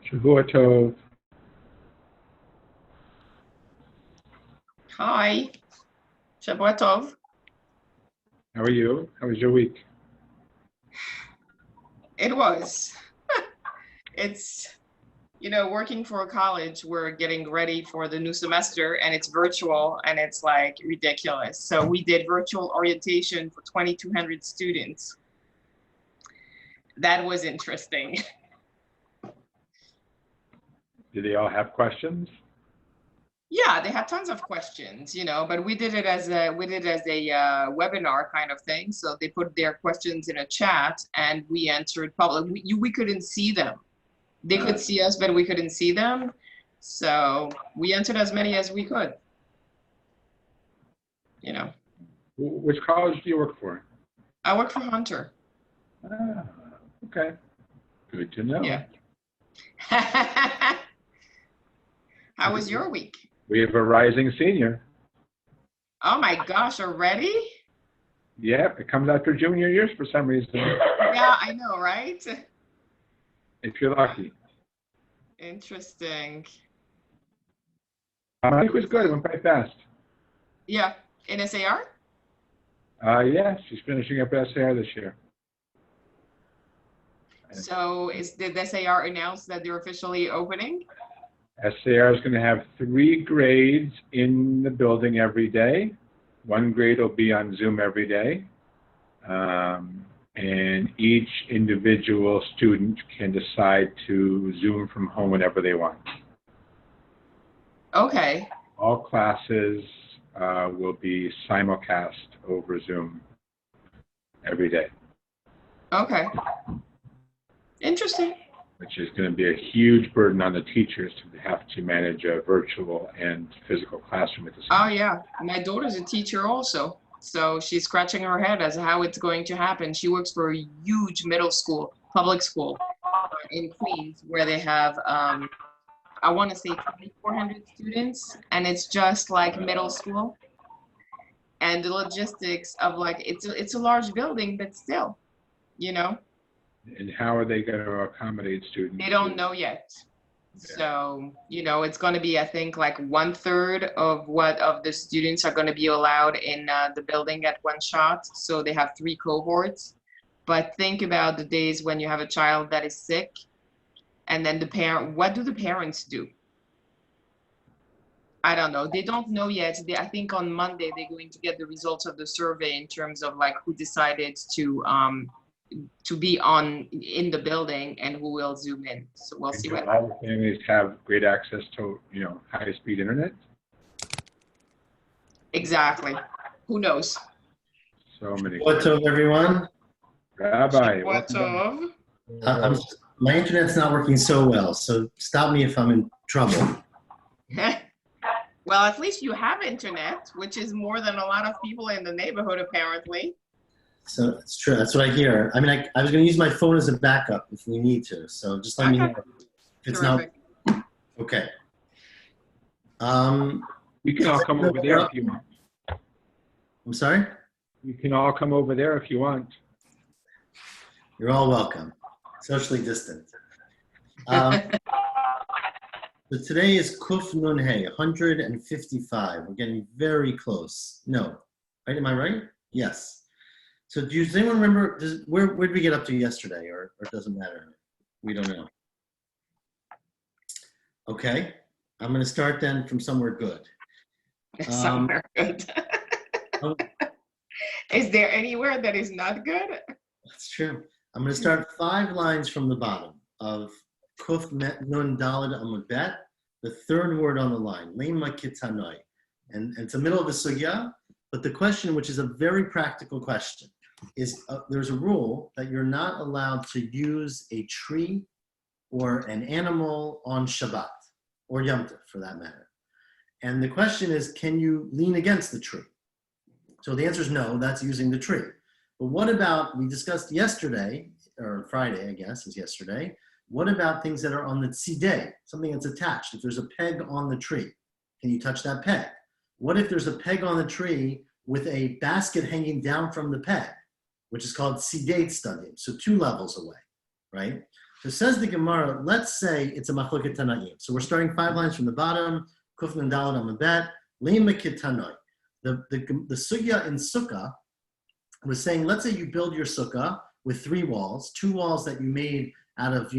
Shavua Tov. Hi, Shabbat Tov. How are you? How was your week? It was. It's, working for a college, we're getting ready for the new semester and it's virtual and it's like ridiculous. So we did virtual orientation for 2,200 students. That was interesting. Do they all have questions? Yeah, they had tons of questions, but we did it as a webinar kind of thing. So they put their questions in a chat and we answered public. We couldn't see them. They could see us, but we couldn't see them. So we answered as many as we could. Which college do you work for? I work for Hunter. Ah, okay. Good to know. Yeah. How was your week? We have a rising senior. Oh my gosh, already? Yeah, it comes after junior years for some reason. Yeah, I know, right? If you're lucky. Interesting. My week was good. It went quite fast. Yeah, in SAR? Yeah, she's finishing up SAR this year. So did SAR announce that they're officially opening? SAR is going to have 3 grades in the building every day. 1 grade will be on Zoom every day. And each individual student can decide to Zoom from home whenever they want. Okay. All classes will be simulcast over Zoom every day. Okay. Interesting. Which is going to be a huge burden on the teachers to have to manage a virtual and physical classroom at the same time. Oh yeah, my daughter's a teacher also. So she's scratching her head as to how it's going to happen. She works for a huge middle school, public school in Queens, where they have, I want to say 2,400 students, and it's just like middle school. And the logistics of it's a large building, but still, And how are they going to accommodate students? They don't know yet. Yeah. So, it's going to be, I think, like 1/3 of the students are going to be allowed in the building at one shot. So they have 3 cohorts. But think about the days when you have a child that is sick and then what do the parents do? I don't know. They don't know yet. I think on Monday, they're going to get the results of the survey in terms of who decided to be in the building and who will zoom in. So we'll see what happens. All the families have great access to, high-speed internet? Exactly. Who knows? So many. What's up, everyone? Rabbi. What's up? My internet's not working so well, so stop me if I'm in trouble. Well, at least you have internet, which is more than a lot of people in the neighborhood, apparently. So it's true. That's what I hear. I mean, I was going to use my phone as a backup if we need to. So just let me know if it's Terrific. not. Okay. You can all come over there if you want. I'm sorry? You can all come over there if you want. You're all welcome. Socially distant. So today is Kuf Nun Hey, 155. We're getting very close. No. Right? Am I right? Yes. So does anyone remember, where did we get up to yesterday, or it doesn't matter? We don't know. Okay, I'm going to start then from somewhere good. Somewhere good. Is there anywhere that is not good? That's true. I'm going to start 5 lines from the bottom of Kuf Nun Daled Amud Bet, the 3rd word on the line, Lema Kitanoi. And it's the middle of the sugya, but the question, which is a very practical question, is there's a rule that you're not allowed to use a tree or an animal on Shabbat, or Yom Tov for that matter. And the question is, can you lean against the tree? So the answer is no, that's using the tree. But what about, we discussed yesterday, or Friday, I guess, is yesterday, what about things that are on the tzidei, something that's attached? If there's a peg on the tree, can you touch that peg? What if there's a peg on the tree with a basket hanging down from the peg, which is called tzidei tzadim, so 2 levels away, right? So says the Gemara, let's say it's a machloket tanaim. So we're starting 5 lines from the bottom, kuf nun daled amud bet, lema kitanoi. The sugya in sukkah was saying, let's say you build your sukkah with 3 walls, 2 walls that you made out of,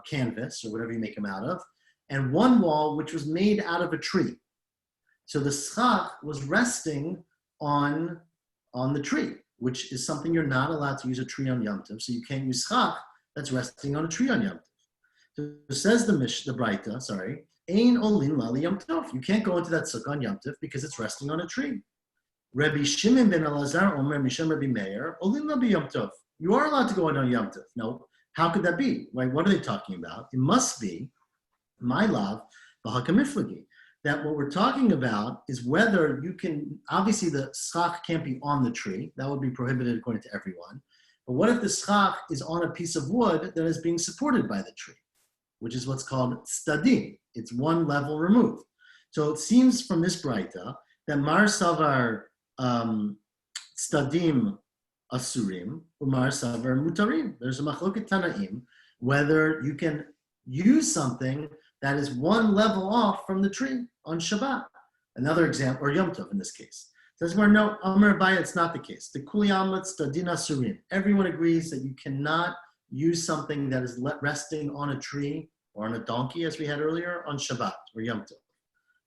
canvas or whatever you make them out of, and 1 wall which was made out of a tree. So the schach was resting on the tree, which is something you're not allowed to use a tree on Yom Tov. So you can't use schach that's resting on a tree on Yom Tov. So it says the Braita, Ein olin la Yom Tov. You can't go into that sukkah on Yom Tov because it's resting on a tree. Rabbi Shimon ben Elazar Omer Misham Rabbi Meir olin la Yom Tov. You are allowed to go in on Yom Tov. No, how could that be? Right? What are they talking about? It must be my love, b'hakamiflagi. That what we're talking about is whether you can, obviously the schach can't be on the tree. That would be prohibited according to everyone. But what if the schach is on a piece of wood that is being supported by the tree, which is what's called stadim. It's 1 level removed. So it seems from this Braita that mar savar stadim asurim, umar savar mutarim. There's a machloket tanaim, whether you can use something that is 1 level off from the tree on Shabbat. Another example, or Yom Tov in this case. Says where no, Amar Abaya, it's not the case. The kuliyamat stadina surim. Everyone agrees that you cannot use something that is resting on a tree or on a donkey, as we had earlier, on Shabbat or Yom Tov.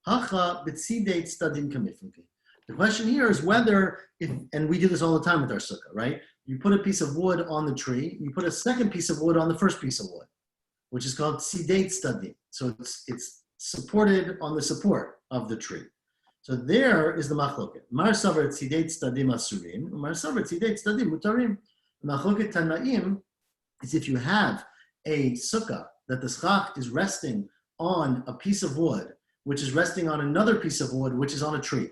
Hacha b'tzidei stadim kamifluki. The question here is whether, and we do this all the time with our sukkah, right? You put a piece of wood on the tree, you put a second piece of wood on the first piece of wood, which is called tzidei stadim. So it's supported on the support of the tree. So there is the machloket. Mar savar tzidei stadim asurim, mar savar tzidei stadim mutarim. The machloket tanaim is if you have a sukkah that the schach is resting on a piece of wood, which is resting on another piece of wood, which is on a tree,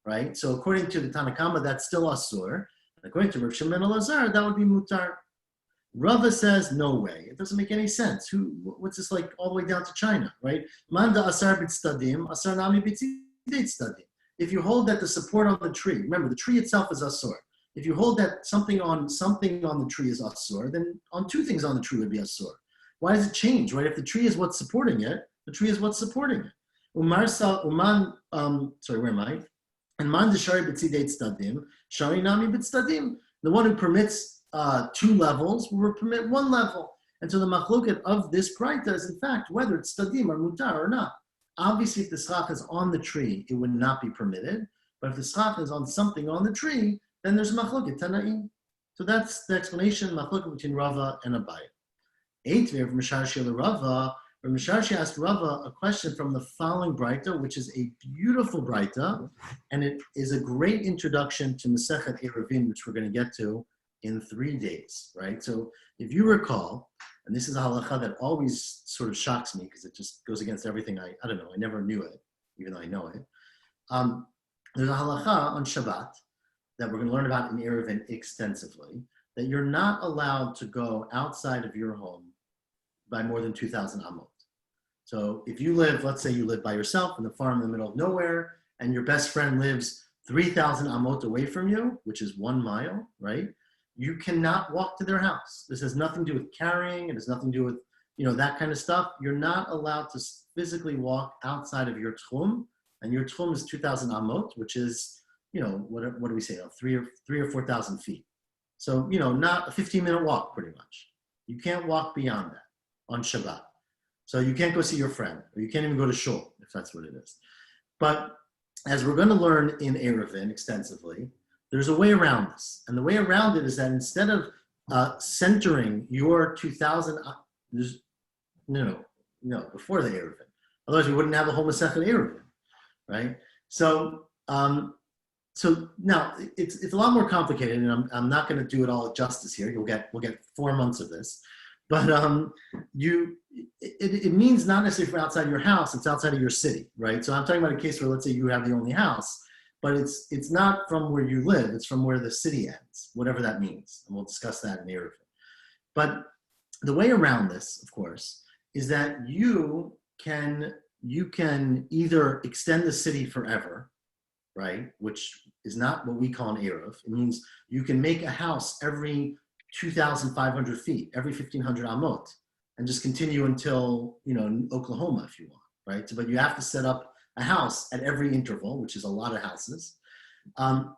right? So according to the Tanakama, that's still asur. According to Rav Shimon ben Elazar, that would be mutar. Rava says, no way. It doesn't make any sense. What's this like all the way down to China, right? Manda asar b'tzdadim, asar nami b'tzidei tzdadim. If you hold that the support on the tree, remember the tree itself is asur. If you hold that something on the tree is asur, then on 2 things on the tree would be asur. Why does it change, right? If the tree is what's supporting it, the tree is what's supporting it. Where am I? And man deshari b'tzidei tzdadim, shari nami b'tzdadim. The one who permits 2 levels will permit 1 level. And so the machloket of this Braita is in fact whether it's stadim or mutar or not. Obviously, if the schach is on the tree, it would not be permitted. But if the schach is on something on the tree, then there's machloket tanaim. So that's the explanation, machloket between Rava and Abaya. Eitver from Misharshi the Rava, where Misharshi asked Rava a question from the following Braita, which is a beautiful Braita, and it is a great introduction to Masechet Eruvin, which we're going to get to in 3 days, right? So if you recall, and this is a halacha that always sort of shocks me because it just goes against everything I don't know, I never knew it, even though I know it. There's a halacha on Shabbat that we're going to learn about in Eruvin extensively, that you're not allowed to go outside of your home by more than 2,000 amot. So if you live, let's say you live by yourself in the farm in the middle of nowhere, and your best friend lives 3,000 amot away from you, which is 1 mile, right? You cannot walk to their house. This has nothing to do with carrying. It has nothing to do with, that kind of stuff. You're not allowed to physically walk outside of your tchum, and your tchum is 2,000 amot, which is, what do we say, 3 or 4,000 feet. So, not a 15-minute walk, pretty much. You can't walk beyond that on Shabbat. So you can't go see your friend, or you can't even go to shul, if that's what it is. But as we're going to learn in Eruvin extensively, there's a way around this. And the way around it is that instead of centering your 2,000, before the Eruvin. Otherwise, we wouldn't have a whole Masechet Eruvin, right? So now it's a lot more complicated, and I'm not going to do it all justice here. We'll get 4 months of this, but it means not necessarily from outside your house; it's outside of your city, right? So I'm talking about a case where, let's say, you have the only house, but it's not from where you live; it's from where the city ends, whatever that means, and we'll discuss that in Eruvin. But the way around this, of course, is that you can either extend the city forever, right? Which is not what we call an Eruv. It means you can make a house every 2,500 feet, every 1,500 amot. and just continue until, Oklahoma if you want, right? But you have to set up a house at every interval, which is a lot of houses.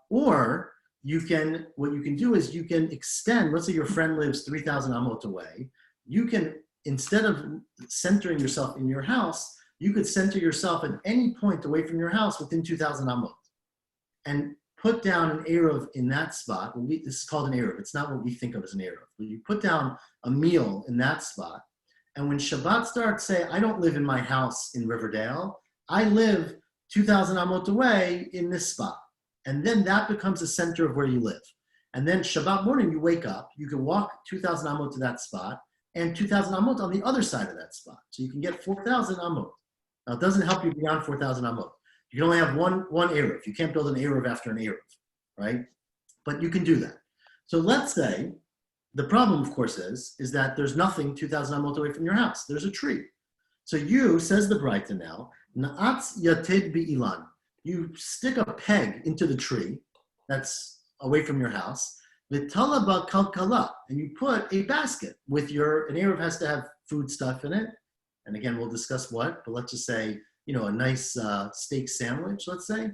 Or what you can do is you can extend, let's say your friend lives 3,000 amot away, you can, instead of centering yourself in your house, you could center yourself at any point away from your house within 2,000 amot and put down an Eruv in that spot. This is called an Eruv. It's not what we think of as an Eruv. But you put down a meal in that spot, and when Shabbat starts, say, I don't live in my house in Riverdale. I live 2,000 amot away in this spot. And then that becomes the center of where you live. And then Shabbat morning, you wake up, you can walk 2,000 amot to that spot, and 2,000 amot on the other side of that spot. So you can get 4,000 amot. Now, it doesn't help you beyond 4,000 amot. You can only have one Eruv. You can't build an Eruv after an Eruv, right? But you can do that. So let's say, the problem, of course, is that there's nothing 2,000 amot away from your house. There's a tree. So you, says the Braita now, Na'atz yated bi'ilan. You stick a peg into the tree that's away from your house, v'tala ba kalkala, and you put a basket with an Eruv has to have food stuff in it. And again, we'll discuss what, but let's just say, a nice steak sandwich, let's say,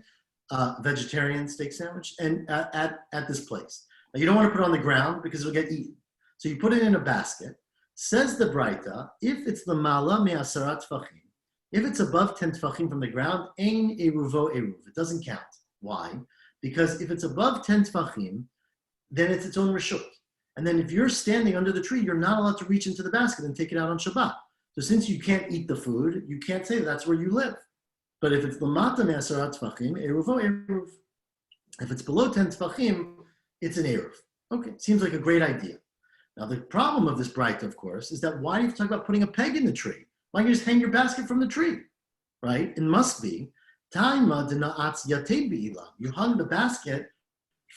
vegetarian steak sandwich, and at this place. Now, you don't want to put it on the ground because it'll get eaten. So you put it in a basket. Says the Braita, if it's the mala me'asarat tfachim, if it's above 10 tfachim from the ground, ein eruvo eruv. It doesn't count. Why? Because if it's above 10 tfachim, then it's its own reshut. And then if you're standing under the tree, you're not allowed to reach into the basket and take it out on Shabbat. So since you can't eat the food, you can't say that's where you live. But if it's lamata me'asarat tfachim, eruvo eruv. If it's below 10 tfachim, it's an eruv. Okay, seems like a great idea. Now the problem of this Braita, of course, is that why do you have to talk about putting a peg in the tree? Why don't you just hang your basket from the tree, right? It must be taima dena'atz yated bi'ilam. You hung the basket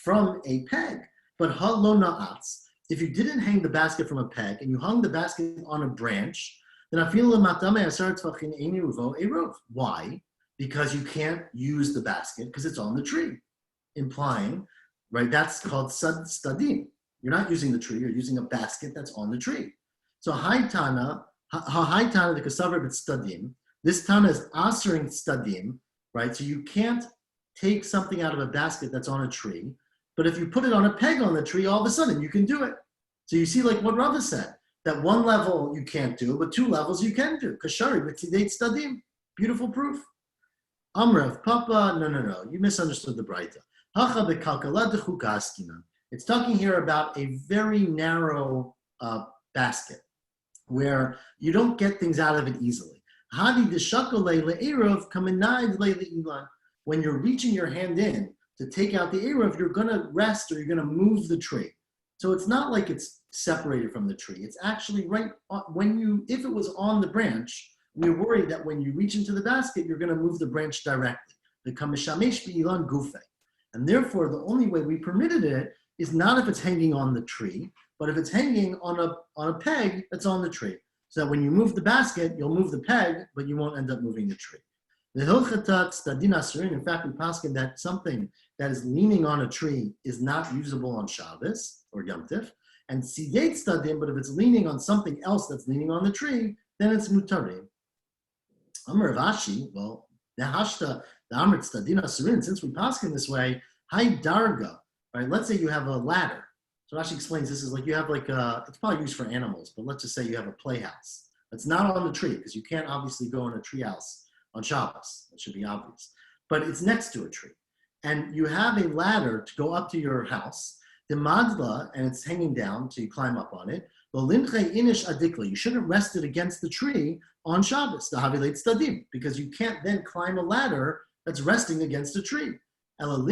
from a peg, but halo na'atz. If you didn't hang the basket from a peg and you hung the basket on a branch, then afilu matame asar tfachin ein eruvo eruv. Why? Because you can't use the basket because it's on the tree, implying, right? That's called stadim. You're not using the tree. You're using a basket that's on the tree. So haitana. High Tana the Kasavar but Stadim. This Tana is answering Stadim, right? So you can't take something out of a basket that's on a tree, but if you put it on a peg on the tree, all of a sudden you can do it. So you see, like what Rava said, that one level you can't do, but two levels you can do. Kashari with Tidate Stadim. Beautiful proof. Amrav, Papa, no, you misunderstood the Braita. Hacha bekalkala dechuka askinan. It's talking here about a very narrow basket, where you don't get things out of it easily. When you're reaching your hand in to take out the Eruv, you're going to rest or you're going to move the tree. So it's not like it's separated from the tree. It's actually right on, if it was on the branch, we're worried that when you reach into the basket, you're going to move the branch directly. And therefore, the only way we permitted it is not if it's hanging on the tree, but if it's hanging on a peg that's on the tree. So that when you move the basket, you'll move the peg, but you won't end up moving the tree. The Hilchatat Stadin Asurin, in fact, we paskin that something that is leaning on a tree is not usable on Shabbos or Yom Tif. And Sidate Stadim, but if it's leaning on something else that's leaning on the tree, then it's Mutarim. Amar Vashi, well, Nahashta, the Amrit Stadin Asurin, since we paskin this way, Hai Darga, right? Let's say you have a ladder. So Rashi explains this is like you have it's probably used for animals, but let's just say you have a playhouse. It's not on the tree because you can't obviously go in a treehouse on Shabbos. That should be obvious. But it's next to a tree. And you have a ladder to go up to your house, the madla, and it's hanging down, so you climb up on it. You shouldn't rest it against the tree on Shabbos, the Havilat Stadim, because you can't then climb a ladder that's resting against a tree. You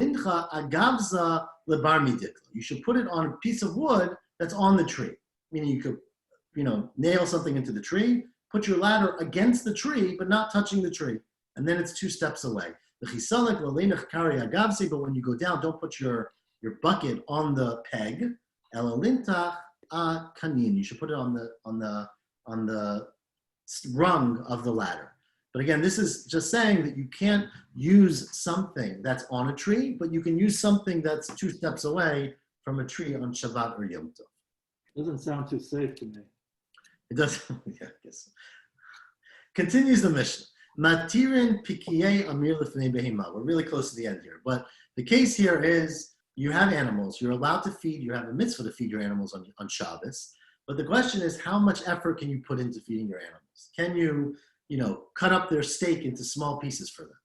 should put it on a piece of wood that's on the tree. Meaning you could, nail something into the tree, put your ladder against the tree, but not touching the tree. And then it's 2 steps away. But when you go down, don't put your bucket on the peg. You should put it on the rung of the ladder. But again, this is just saying that you can't use something that's on a tree, but you can use something that's 2 steps away from a tree on Shabbat or Yom Tov. Doesn't sound too safe to me. It does, yeah, I guess. Continues the Mishnah. Matirin pikiyei amir lefnei behema. We're really close to the end here, but the case here is you have animals. You're allowed to feed. You have a mitzvah to feed your animals on Shabbos. But the question is, how much effort can you put into feeding your animals? Can you, cut up their steak into small pieces for them?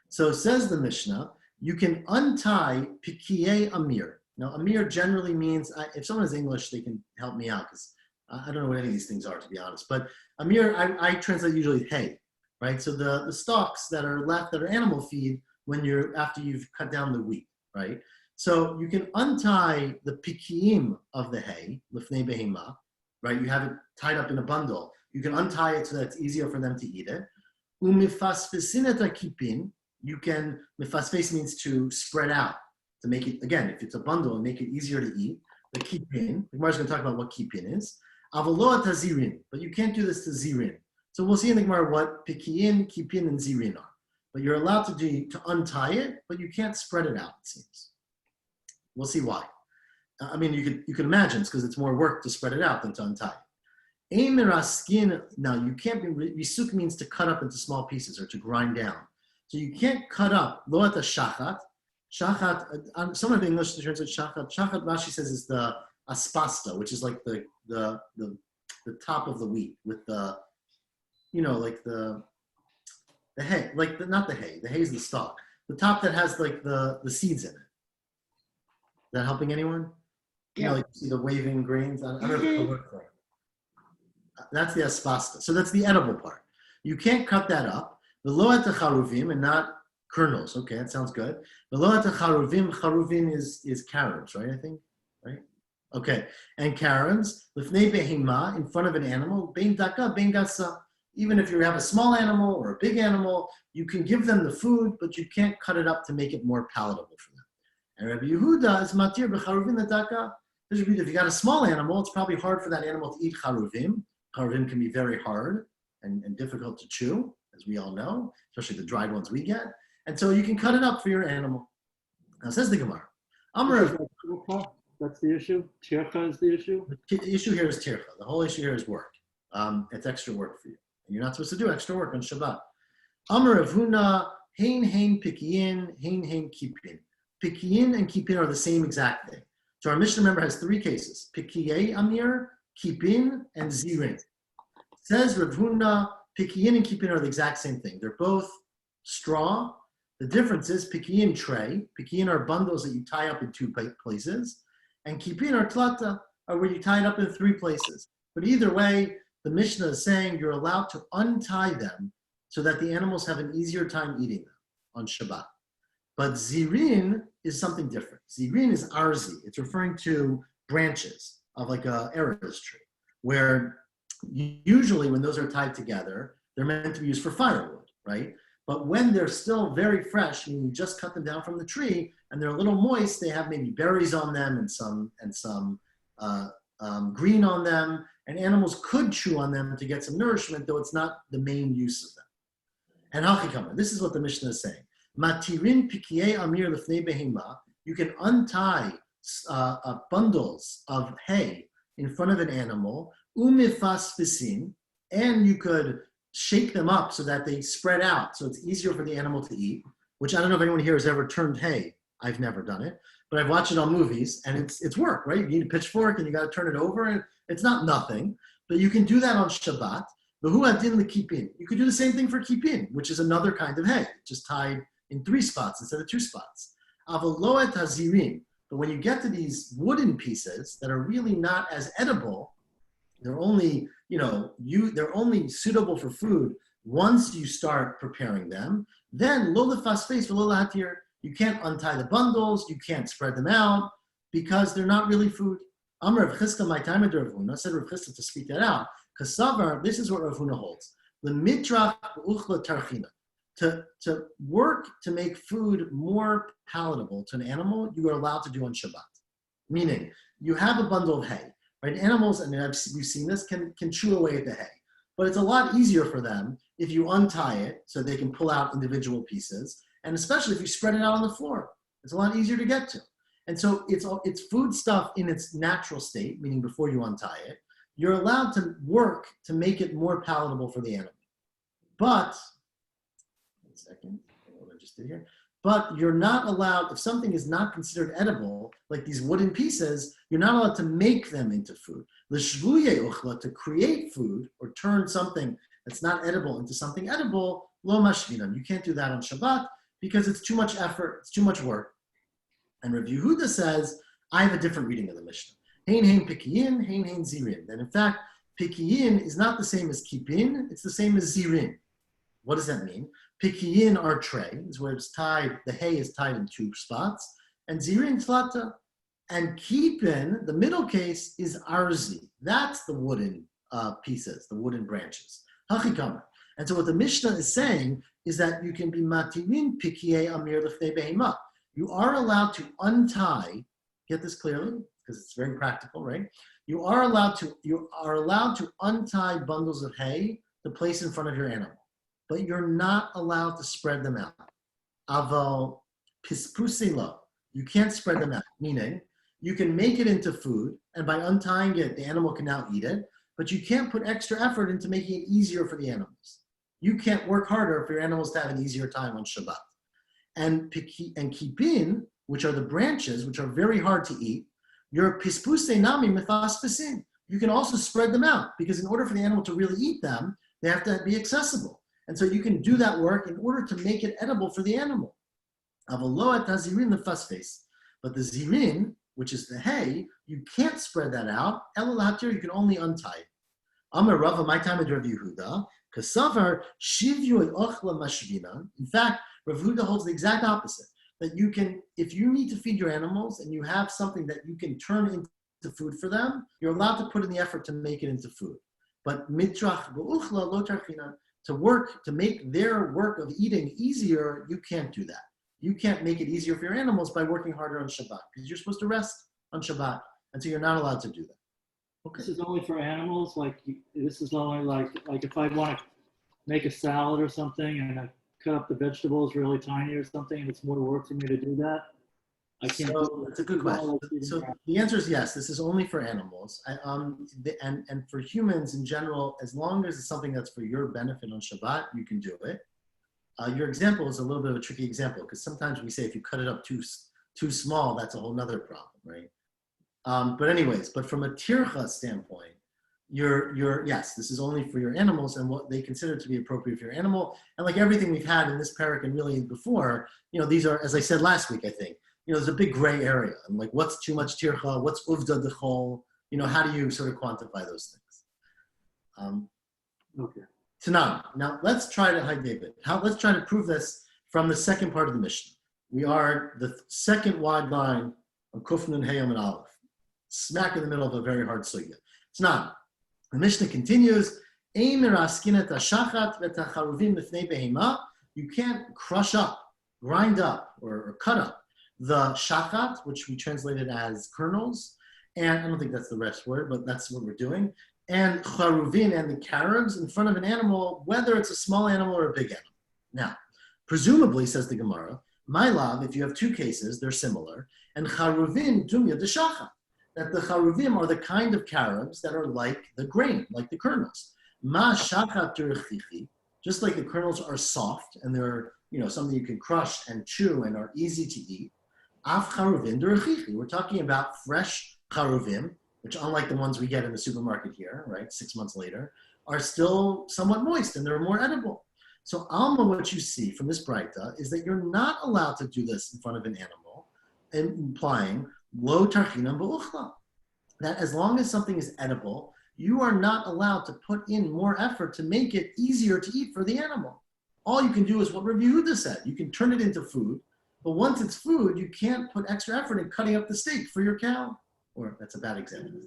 So says the Mishnah, you can untie pikiyei amir. Now, amir generally means, if someone is English, they can help me out because I don't know what any of these things are, to be honest. But amir, I translate usually hay, right? So the stalks that are left that are animal feed after you've cut down the wheat, right? So you can untie the pikiyim of the hay, lifnei behema, right? You have it tied up in a bundle. You can untie it so that it's easier for them to eat it. Umifasfesin et hakipin. You can, mifasfes means to spread out, to make it, again, if it's a bundle, and make it easier to eat. The kipin, the Gemara is going to talk about what kipin is. Avalo tazirin, but you can't do this to zirin. So we'll see in the Gemara what pikiyim, kipin, and zirin are. But you're allowed to untie it, but you can't spread it out, it seems. We'll see why. I mean, you can imagine it's because it's more work to spread it out than to untie it. Eimiraskin, now you can't be, risuk means to cut up into small pieces or to grind down. So you can't cut up, lo at a shachat. Shachat, some of the English translate shachat. Shachat, Rashi says, is the aspasta, which is like the top of the wheat with the, like the hay, like not the hay. The hay is the stalk. The top that has like the seeds in it. Is that helping anyone? Yeah. Like you see the waving grains. I don't know if it's the word for it. That's the aspasta. So that's the edible part. You can't cut that up. The lo at charuvim and not kernels. Okay, that sounds good. The lo at charuvim is carrots, right? I think, right? Okay, and carrots lifnei behima, in front of an animal, bein daka, bein gasa. Even if you have a small animal or a big animal, you can give them the food, but you can't cut it up to make it more palatable for them. And Rabbi Yehuda is matir b'charuvim l'daka. If you got a small animal, it's probably hard for that animal to eat charuvim. Charuvim can be very hard and difficult to chew, as we all know, especially the dried ones we get. And so you can cut it up for your animal. Now says the Gemara. That's the issue? Tircha is the issue? The issue here is tircha. The whole issue here is work. It's extra work for you. And you're not supposed to do extra work on Shabbat. Amar Rav Huna, hein pikiyin, hein kipin. Pikiyin and kipin are the same exact thing. So our Mishnah, remember, has three cases. Pikiyei amir, kipin, and zirin. Says Rav Huna, pikiyin and kipin are the exact same thing. They're both straw. The difference is pikiyin tray. Pikiyin are bundles that you tie up in two places. And kipin or tlata are where you tie it up in three places. But either way, the Mishnah is saying you're allowed to untie them so that the animals have an easier time eating them on Shabbat. But zirin is something different. Zirin is arzi. It's referring to branches of like a erez tree, where usually when those are tied together, they're meant to be used for firewood, right? But when they're still very fresh, and you just cut them down from the tree, and they're a little moist, they have maybe berries on them and some green on them, and animals could chew on them to get some nourishment, though it's not the main use of them. And hachikama, this is what the Mishnah is saying. Matirin pikiyei amir lefnei behema. You can untie bundles of hay in front of an animal, umifasfisin, and you could shake them up so that they spread out, so it's easier for the animal to eat, which I don't know if anyone here has ever turned hay. I've never done it, but I've watched it on movies, and it's work, right? You need a pitchfork, and you got to turn it over, and it's not nothing, but you can do that on Shabbat. You could do the same thing for kipin, which is another kind of hay, just tied in 3 spots instead of 2 spots. Avaloet hazirin. But when you get to these wooden pieces that are really not as edible, they're only, they're only suitable for food once you start preparing them. Then lo lefasfes v'lo lahatir. You can't untie the bundles, you can't spread them out because they're not really food. Amar Rav Chisda, my time at Rav Huna, said Rav Chisda to speak that out. Kasavar, this is what Rav Huna holds. The mitrach uchla tarchina. To work to make food more palatable to an animal, you are allowed to do on Shabbat. Meaning, you have a bundle of hay, right? Animals, and we've seen this, can chew away at the hay. But it's a lot easier for them if you untie it so they can pull out individual pieces, and especially if you spread it out on the floor. It's a lot easier to get to. And so it's food stuff in its natural state, meaning before you untie it. you're allowed to work to make it more palatable for the animal. But, 1 second, what I just did here. But you're not allowed, if something is not considered edible, like these wooden pieces, you're not allowed to make them into food. L'shvuye uchla, to create food or turn something that's not edible into something edible, lo mashvinan. You can't do that on Shabbat because it's too much effort, it's too much work. And Rav Yehuda says, I have a different reading of the Mishnah. Hein hein pikiyin, hein hein zirin. And in fact, pikiyin is not the same as kipin, it's the same as zirin. What does that mean? Pikiyin are tray, is where it's tied, the hay is tied in 2 spots, and zirin tlata. And kipin, the middle case, is arzi. That's the wooden pieces, the wooden branches. Hachikama. And so what the Mishnah is saying is that you can be matirin pikiyei amir lefnei behema. You are allowed to untie, get this clearly, because it's very practical, right? You are allowed to untie bundles of hay to place in front of your animal, but you're not allowed to spread them out. Aval pispusilo, you can't spread them out, meaning you can make it into food, and by untying it, the animal can now eat it, but you can't put extra effort into making it easier for the animals. You can't work harder for your animals to have an easier time on Shabbat. And kipin, which are the branches, which are very hard to eat, your pispuse nami mithaspesin. You can also spread them out, because in order for the animal to really eat them, they have to be accessible. And so you can do that work in order to make it edible for the animal. Avaloat hazirin lefasfes. But the zirin, which is the hay, you can't spread that out. Elalatir, you can only untie it. Amar Rava, my time at Rav Yehuda, kasavar shivyu ochla mashvina. In fact, Rav Yehuda holds the exact opposite. That you can, if you need to feed your animals and you have something that you can turn into food for them, you're allowed to put in the effort to make it into food. But mitrach b'uchla lo tarchina, to make their work of eating easier, you can't do that. You can't make it easier for your animals by working harder on Shabbat, because you're supposed to rest on Shabbat, and so you're not allowed to do that. Okay. This is only for animals. This is only like if I want to make a salad or something and I cut up the vegetables really tiny or something, and it's more work for me to do that. I can't. So that's a good question. So the answer is yes. This is only for animals, and for humans in general. As long as it's something that's for your benefit on Shabbat, you can do it. Your example is a little bit of a tricky example, because sometimes we say if you cut it up too small, that's a whole nother problem, right? But from a tircha standpoint, yes, this is only for your animals and what they consider to be appropriate for your animal. And like everything we've had in this parak and really before, these are, as I said last week, I think, there's a big gray area. And like, what's too much tircha? What's uvda dechol? How do you sort of quantify those things? Okay. Tanan. Now let's try to, hi David, let's try to prove this from the second part of the Mishnah. We are the second wide line of Kuf Nun Hey and Aleph, smack in the middle of a very hard sugya. Tanan. The Mishnah continues, you can't crush up, grind up, or cut up the shachat, which we translated as kernels, and I don't think that's the best word, but that's what we're doing, and charuvin, and the carobs in front of an animal, whether it's a small animal or a big animal. Now, presumably, says the Gemara, my love, if you have 2 cases, they're similar, and charuvin dumya de shachat, that the charuvim are the kind of carobs that are like the grain, like the kernels. Ma shachat terechichi, just like the kernels are soft and they're something you can crush and chew and are easy to eat. Af charuvim terechichi. We're talking about fresh charuvim, which unlike the ones we get in the supermarket here, right, 6 months later, are still somewhat moist and they're more edible. So Alma, what you see from this Braita is that you're not allowed to do this in front of an animal, implying lo tarchinam b'uchla, that as long as something is edible, you are not allowed to put in more effort to make it easier to eat for the animal. All you can do is what Rav Yehuda said. You can turn it into food, but once it's food, you can't put extra effort in cutting up the steak for your cow. Or that's a bad example.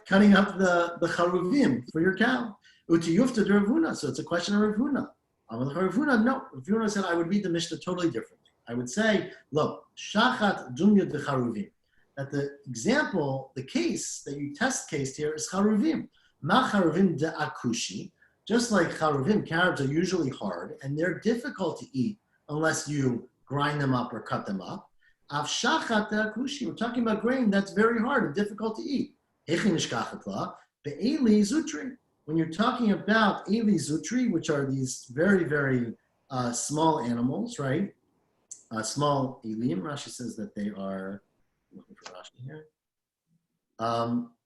cutting up the charuvim for your cow. Utiyufta de Rav Huna. So it's a question of Rav Huna. Rav Huna, no. Rav Huna said, I would read the Mishnah totally differently. I would say, look, shachat dunya de charuvim. That the example, the case that you test cased here is charuvim. Ma charuvim de akushi. Just like charuvim, carobs are usually hard and they're difficult to eat unless you grind them up or cut them up. Av shachat de akushi. We're talking about grain that's very hard and difficult to eat. Be'eli zutri. When you're talking about eli zutri, which are these very, very small animals, right? Small elim. Rashi says that they are, I'm looking for Rashi here.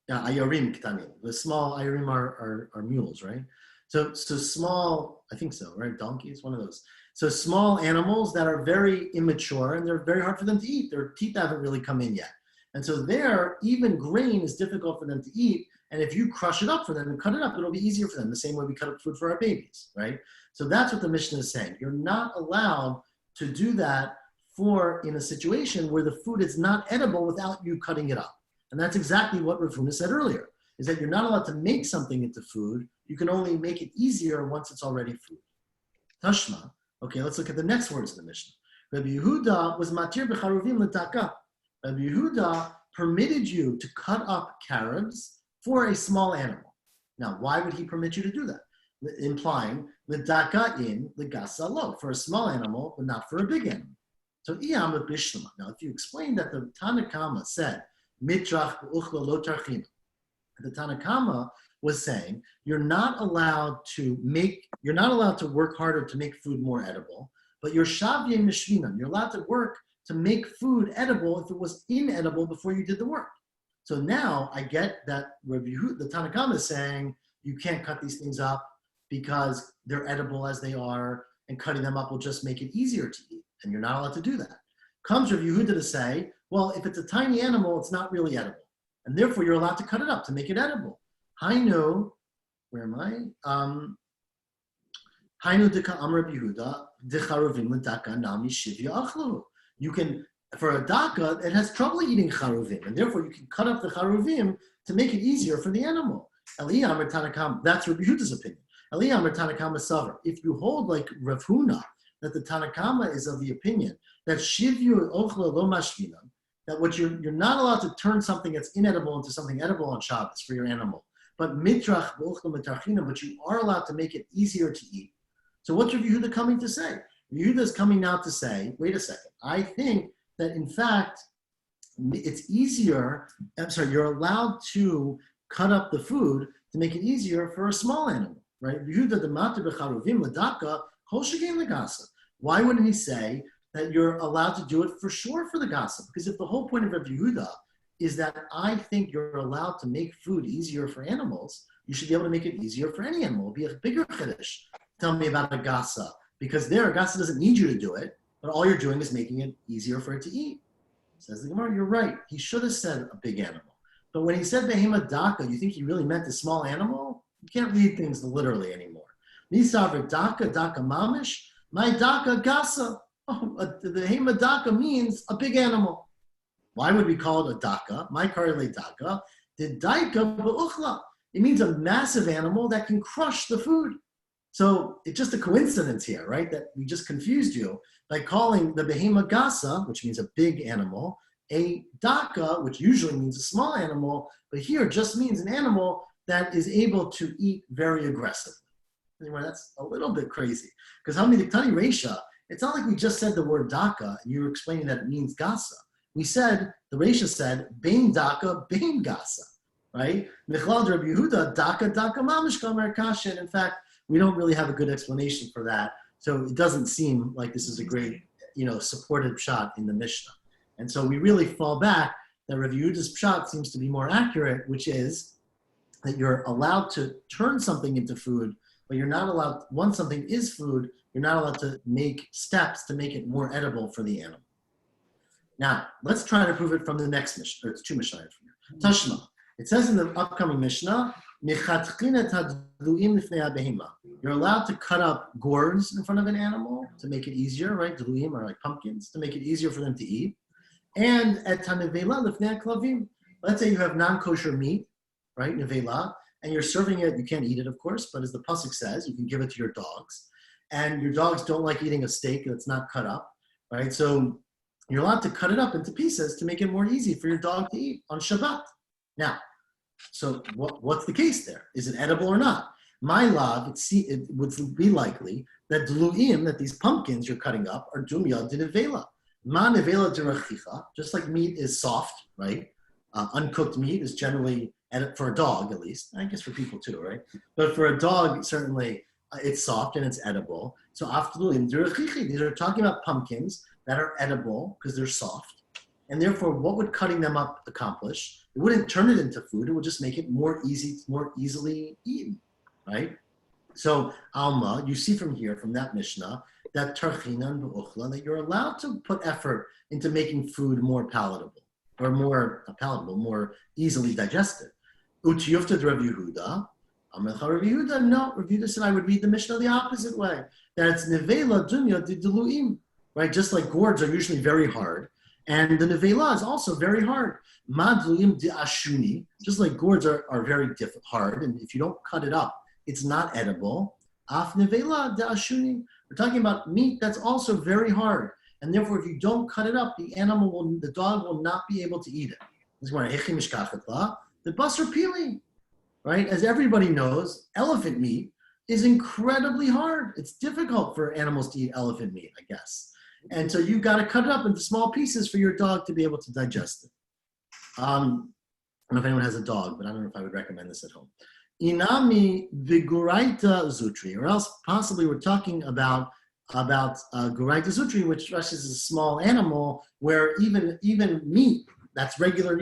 Ayorim ktanim. The small ayorim are mules, right? So small, I think so, right? Donkeys, one of those. So small animals that are very immature and they're very hard for them to eat. Their teeth haven't really come in yet. And so there, even grain is difficult for them to eat. And if you crush it up for them and cut it up, it'll be easier for them, the same way we cut up food for our babies, right? So that's what the Mishnah is saying. You're not allowed to do that in a situation where the food is not edible without you cutting it up. And that's exactly what Rav Huna said earlier, is that you're not allowed to make something into food. You can only make it easier once it's already food. Tashma. Okay, let's look at the next words of the Mishnah. Rabbi Yehuda was matir b'charuvim l'taka. Rabbi Yehuda permitted you to cut up carobs for a small animal. Now, why would he permit you to do that? Implying l'taka in l'gasa lo, for a small animal, but not for a big animal. So iyam b'shlema. Now, if you explain that the Tanakama said mitrach b'uchla lo tarchina, the Tanakama was saying you're not allowed to work harder to make food more edible, but you're shavye mishvinan. You're allowed to work to make food edible if it was inedible before you did the work. So now I get that the Tanakama is saying you can't cut these things up because they're edible as they are, and cutting them up will just make it easier to eat, and you're not allowed to do that. Comes Rav Yehuda to say, well, if it's a tiny animal, it's not really edible, and therefore you're allowed to cut it up to make it edible. Hainu, where am I? Hainu deka amar Rav Yehuda decharuvim l'daka nami shivya achlu. You can, for a daka, it has trouble eating charuvim, and therefore you can cut up the charuvim to make it easier for the animal. Eliyah amar Tanakama, that's Rav Yehuda's opinion. Eliyah amar Tanakama savar. If you hold like Rav Huna, that the Tanakama is of the opinion that shivyu ochla lo mashvinan, that what you're not allowed to turn something that's inedible into something edible on Shabbos for your animal, but mitrach ochla mitarchina, but you are allowed to make it easier to eat. So what's Rav Yehuda coming to say? Rav Yehuda is coming now to say, wait a second, I think that in fact, it's easier, you're allowed to cut up the food to make it easier for a small animal, right? Why wouldn't he say that you're allowed to do it for sure for the gossip? Because if the whole point of Rabbi Yehuda is that I think you're allowed to make food easier for animals, you should be able to make it easier for any animal. It'll be a bigger chiddush. Tell me about a gasa, because there, a gasa doesn't need you to do it, but all you're doing is making it easier for it to eat. Says the Gemara, you're right. He should have said a big animal. But when he said behema daka, you think he really meant a small animal? You can't read things literally anymore. Nisaver daka, daka mamish, my daka gasa. Oh, the behema daka means a big animal. Why would we call it a daka? My karele daka, the daika ba'uchla. It means a massive animal that can crush the food. So it's just a coincidence here, right? That we just confused you by calling the behema gasa, which means a big animal, a daka, which usually means a small animal, but here just means an animal that is able to eat very aggressively. Anyway, that's a little bit crazy. Because Hamidikhtani Reisha, it's not like we just said the word daka and you were explaining that it means gasa. We said, the Reisha said, bein daka, bein gasa, right? Michlal Rabbi Yehuda, daka, daka, mamish kamer kasha. And in fact, we don't really have a good explanation for that. So it doesn't seem like this is a great, supported shot in the Mishnah. And so we really fall back that Rav Yehuda's pshat seems to be more accurate, which is that you're allowed to turn something into food, but you're not allowed, once something is food, you're not allowed to make steps to make it more edible for the animal. Now, let's try to prove it from the next Mishnah. It's two Mishnah from here. Tashma. It says in the upcoming Mishnah, you're allowed to cut up gourds in front of an animal to make it easier, right? Dluim are like pumpkins, to make it easier for them to eat. And at tanevela lifnei klavim. Let's say you have non-kosher meat, right, nevela, and you're serving it. You can't eat it, of course, but as the pasuk says, you can give it to your dogs. And your dogs don't like eating a steak that's not cut up, right? So you're allowed to cut it up into pieces to make it more easy for your dog to eat on Shabbat. Now, so what's the case there? Is it edible or not? My love, it would be likely that dluim, that these pumpkins you're cutting up, are dumya dinevela. Ma nevela derachicha, just like meat is soft, right? Uncooked meat is generally and for a dog at least, I guess for people too, right? But for a dog, certainly it's soft and it's edible. So these are talking about pumpkins that are edible because they're soft. And therefore, what would cutting them up accomplish? It wouldn't turn it into food. It would just make it more easily eaten, right? So Alma, you see from here, from that Mishnah, that tarchinan b'uchla, that you're allowed to put effort into making food more palatable, or more easily digested. Utiyufta Rav Yehuda, Rav Yehuda, no, Rav Yehuda said I would read the Mishnah the opposite way. That it's nevela dunya dideluim, right? Just like gourds are usually very hard, and the nevela is also very hard. Madluim di ashuni, just like gourds are very hard, and if you don't cut it up, it's not edible. Af nevela di ashuni. We're talking about meat that's also very hard, and therefore, if you don't cut it up, the dog will not be able to eat it. This is why the basar pili, right? As everybody knows, elephant meat is incredibly hard. It's difficult for animals to eat elephant meat, I guess. And so you've got to cut it up into small pieces for your dog to be able to digest it. I don't know if anyone has a dog, but I don't know if I would recommend this at home. Inami viguraita zutri, or else possibly we're talking about guraita zutri, which Rashi is a small animal where even meat that's regular,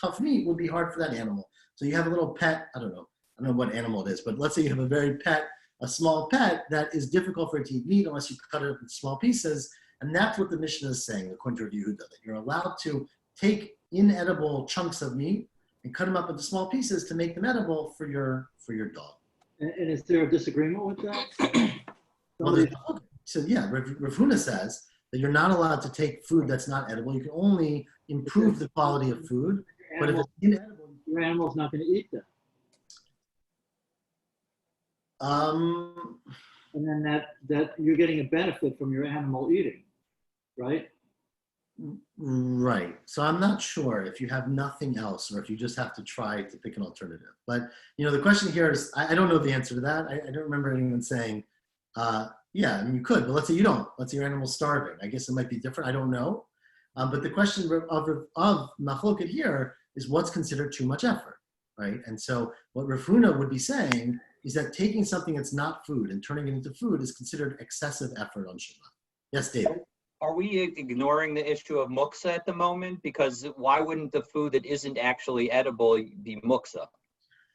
tough meat would be hard for that animal. So you have a little pet, I don't know what animal it is, but let's say you have a small pet that is difficult for it to eat meat unless you cut it up into small pieces. And that's what the Mishnah is saying, according to Rav Yehuda, that you're allowed to take inedible chunks of meat and cut them up into small pieces to make them edible for your dog. And is there a disagreement with that? So yeah, Rav Huna says that you're not allowed to take food that's not edible. You can only improve the quality of food, but if it's inedible, your animal's not going to eat that. And then that you're getting a benefit from your animal eating, right? Right. So I'm not sure if you have nothing else or if you just have to try to pick an alternative. But, the question here is, I don't know the answer to that. I don't remember anyone saying, yeah, I mean, you could, but let's say you don't. Let's say your animal's starving. I guess it might be different. I don't know. But the question of machloket here is what's considered too much effort, right? And so what Rav Huna would be saying is that taking something that's not food and turning it into food is considered excessive effort on Shabbat. Yes, David? Are we ignoring the issue of muksa at the moment? Because why wouldn't the food that isn't actually edible be muksa?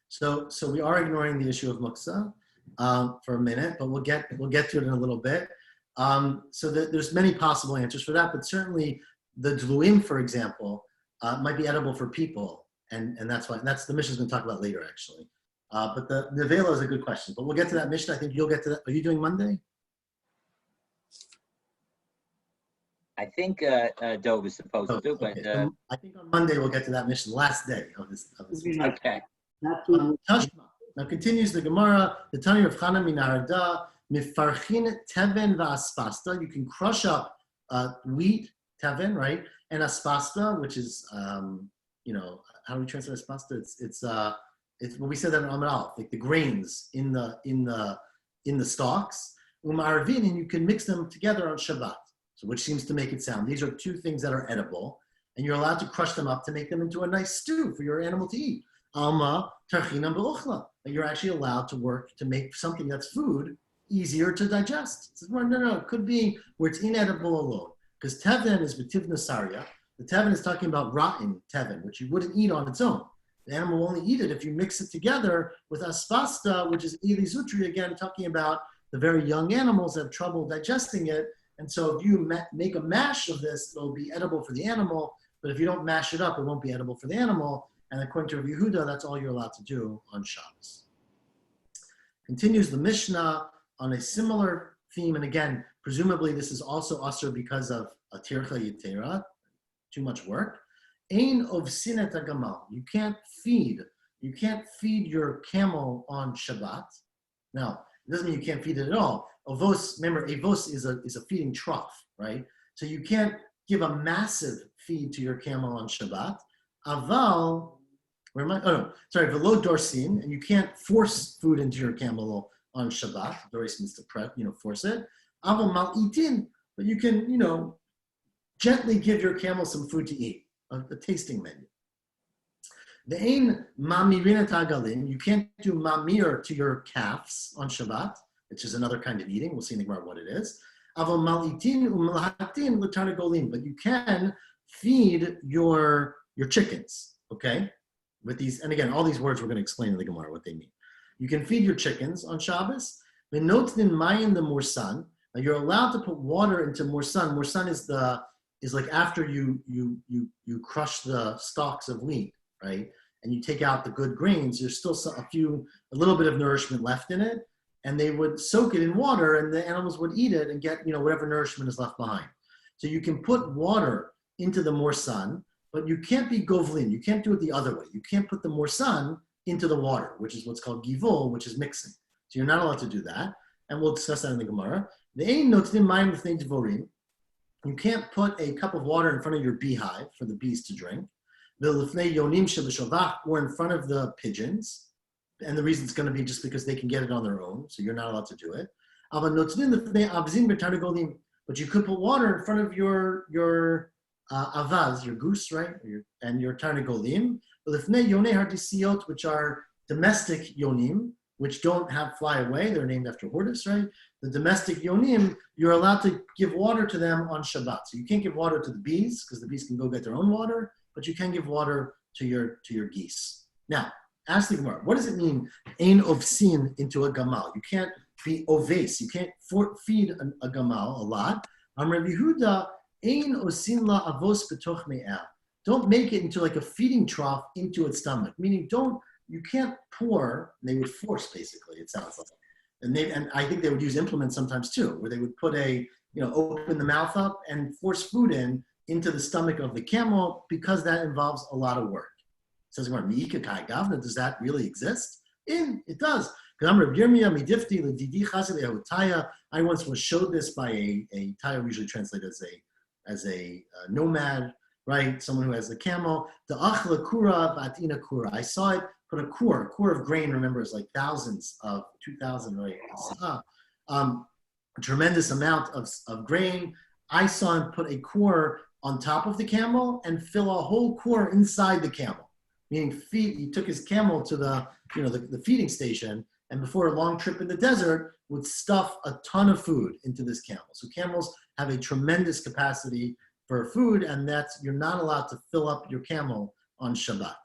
So we are ignoring the issue of muksa for a minute, but we'll get to it in a little bit. So there's many possible answers for that, but certainly the dluim, for example, might be edible for people, and that's the Mishnah's going to talk about later, actually. But the nevela is a good question, but we'll get to that Mishnah. I think you'll get to that. Are you doing Monday? I think Dove is supposed to, but so I think on Monday we'll get to that Mishnah, last day of this. okay. Now continues the Gemara, the Tanya of Chana Minarada, Mifarchin Teven va'aspasta. You can crush up wheat, teven, right, and aspasta, which is how do we translate aspasta? It's what we said that in Amar Aleph, like the grains in the stalks. Umarvin, and you can mix them together on Shabbat. So which seems to make it sound. These are two things that are edible, and you're allowed to crush them up to make them into a nice stew for your animal to eat. Alma tarchinam b'uchla. You're actually allowed to work to make something that's food easier to digest. No, it could be where it's inedible alone. Because teven is b'tiv nasaria. The teven is talking about rotten teven, which you wouldn't eat on its own. The animal will only eat it if you mix it together with aspasta, which is eli zutri, again, talking about the very young animals that have trouble digesting it. And so if you make a mash of this, it'll be edible for the animal. But if you don't mash it up, it won't be edible for the animal. And according to Rav Yehuda, that's all you're allowed to do on Shabbos. Continues the Mishnah on a similar theme. And again, presumably this is also usher because of a tircha yitera, too much work. Ein ovsinet agamal. You can't feed your camel on Shabbat. Now, it doesn't mean you can't feed it at all. Avos, remember, avos is a feeding trough, right? So you can't give a massive feed to your camel on Shabbat. Aval, velo dorsin, and you can't force food into your camel on Shabbat. Doris means to prep, force it. Aval mal itin, but you can, gently give your camel some food to eat, a tasting menu. The ain mamirin tagalim. You can't do mamir to your calves on Shabbat, which is another kind of eating. We'll see in the Gemara what it is. Aval malitin umlahatin l'tarnagolim. But you can feed your chickens, okay? With these, and again, all these words we're going to explain in the Gemara what they mean. You can feed your chickens on Shabbos. V'notin mayin the morsan. Now you're allowed to put water into morsan. Morsan is like after you crush the stalks of wheat, right? And you take out the good grains. There's still a little bit of nourishment left in it, and they would soak it in water, and the animals would eat it and get whatever nourishment is left behind. So you can put water into the morsan, but you can't be govlin. You can't do it the other way. You can't put the morsan into the water, which is what's called givul, which is mixing. So you're not allowed to do that, and we'll discuss that in the Gemara. You can't put a cup of water in front of your beehive for the bees to drink, or in front of the pigeons, and the reason it's going to be just because they can get it on their own, so you're not allowed to do it. But you could put water in front of your avaz, your goose, right, and your tarnagolim, which are domestic yonim, which don't fly away. They're named after hortus, right? The domestic yonim, you're allowed to give water to them on Shabbat. So you can't give water to the bees because the bees can go get their own water, but you can give water to your geese. Now, ask the Gemara, what does it mean, ein ovsin into a gamal? You can't be oves. You can't feed a gamal a lot. Amar Yehuda, ein osin la avos betoch me'el. Don't make it into like a feeding trough into its stomach. Meaning, you can't pour. They would force, basically. It sounds like, and I think they would use implements sometimes too, where they would put open the mouth up and force food into the stomach of the camel, because that involves a lot of work. It says, does that really exist? It does. I once was showed this by a Taya, usually translated as a nomad, right? Someone who has the camel. The achla kura batina kura. I saw it put a core of grain. Remember, it's like 2,000, right? A tremendous amount of grain. I saw him put a core on top of the camel and fill a whole core inside the camel. Meaning, he took his camel to the feeding station, and before a long trip in the desert, would stuff a ton of food into this camel. So camels have a tremendous capacity for food, and you're not allowed to fill up your camel on Shabbat.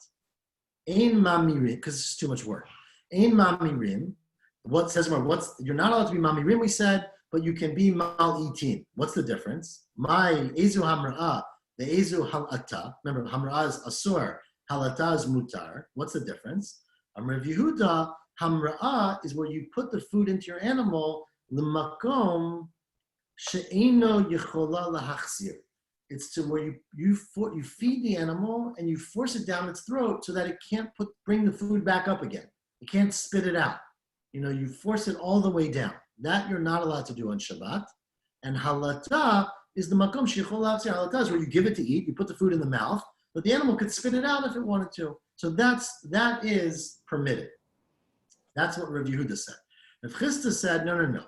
Ein mamirim, because it's too much work. Ein mamirim. What says more? You're not allowed to be mamirim, we said, but you can be mal-itin. What's the difference? My ezu hamra'ah, the ezu halata. Remember, hamra'ah is asur, halata is mutar. What's the difference? Amar Yehuda, hamra'ah is where you put the food into your animal, l'makom she'eno yechola lahachzir. It's to where you feed the animal and you force it down its throat so that it can't bring the food back up again. It can't spit it out. You force it all the way down. That you're not allowed to do on Shabbat. And halata is the makom sheichol lahachzir. Halata is where you give it to eat. You put the food in the mouth, but the animal could spit it out if it wanted to. So that is permitted. That's what Rav Yehuda said. Rav Chisda said, no.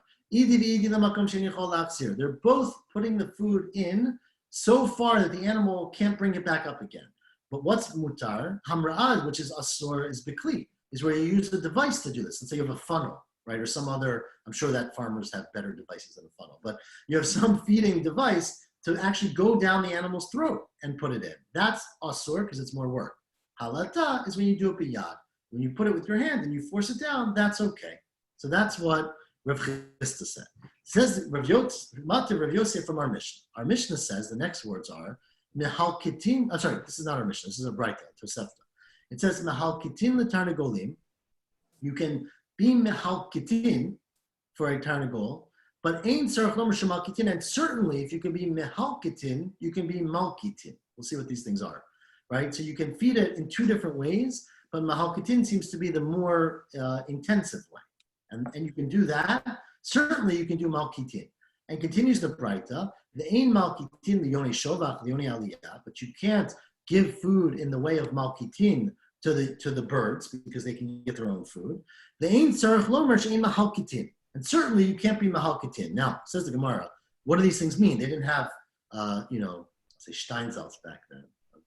They're both putting the food in so far that the animal can't bring it back up again. But what's mutar? Hamra'ad, which is asur, is bikli, is where you use the device to do this. Let's say you have a funnel, right? Or some other, I'm sure that farmers have better devices than a funnel, but you have some feeding device to actually go down the animal's throat and put it in. That's asur because it's more work. Halata is when you do it biyad. When you put it with your hand and you force it down, that's okay. So that's what Rav Chisda said. It says Rav Yosef from our Mishnah. Our Mishnah says the next words are mehalkitin. I'm sorry, this is not our Mishnah. This is a Braita, Tosefta. It says mehalkitin l'tarnagolim. You can be mehalkitin for a tarnagol, but ein tzarich lomer shemalkitin. And certainly, if you can be mehalkitin, you can be malkitin. We'll see what these things are, right? So you can feed it in two different ways, but mehalkitin seems to be the more intensive way. And you can do that. Certainly, you can do malkitin. And continues the Braita, the ein malkitin liyoni shovach liyoni aliyah, but you can't give food in the way of malkitin to the birds because they can get their own food. The ein tzarich lomer she'ein mahalkitin, and certainly you can't be mahalkitin. Now, says the Gemara, what do these things mean? They didn't have, say Steinsaltz back then,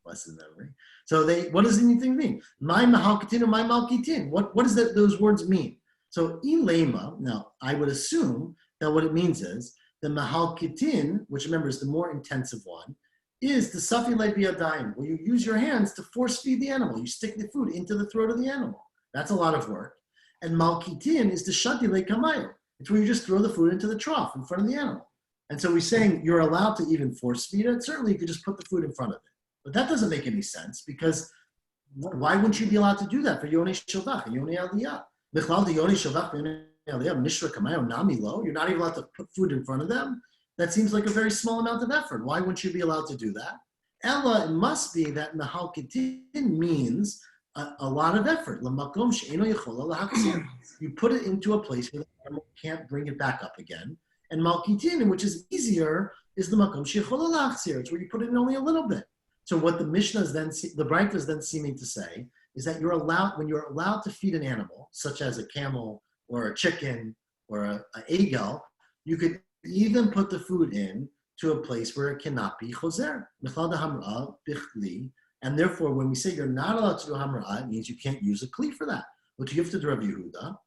blessed memory. So what does anything mean? My mahalkitin or my malkitin. What does those words mean? So ilema, now I would assume that what it means is the mahalkitin, which remember is the more intensive one, is the safilei biyadayim, where you use your hands to force feed the animal. You stick the food into the throat of the animal. That's a lot of work. And malkitin is the shadilei kamayel. It's where you just throw the food into the trough in front of the animal. And so we're saying you're allowed to even force feed it. Certainly you could just put the food in front of it. But that doesn't make any sense because why wouldn't you be allowed to do that for yonei shavach and yonei aliyah? Bichlal the yonei shavach yonei aliyah mishra kamayel nami lo. You're not even allowed to put food in front of them. That seems like a very small amount of effort. Why wouldn't you be allowed to do that? Ella, it must be that mahalkitin means a lot of effort. You put it into a place where the animal can't bring it back up again. And malkitin, which is easier, is the makom she'chola lachzir. It's where you put it in only a little bit. So what the Mishnah is then, the Braita is then seeming to say is that when you're allowed to feed an animal, such as a camel or a chicken or a egel, you could even put the food in to a place where it cannot be choser. And therefore, when we say you're not allowed to do hamra'ah, it means you can't use a kli for that. But you have to do Rav Yehuda.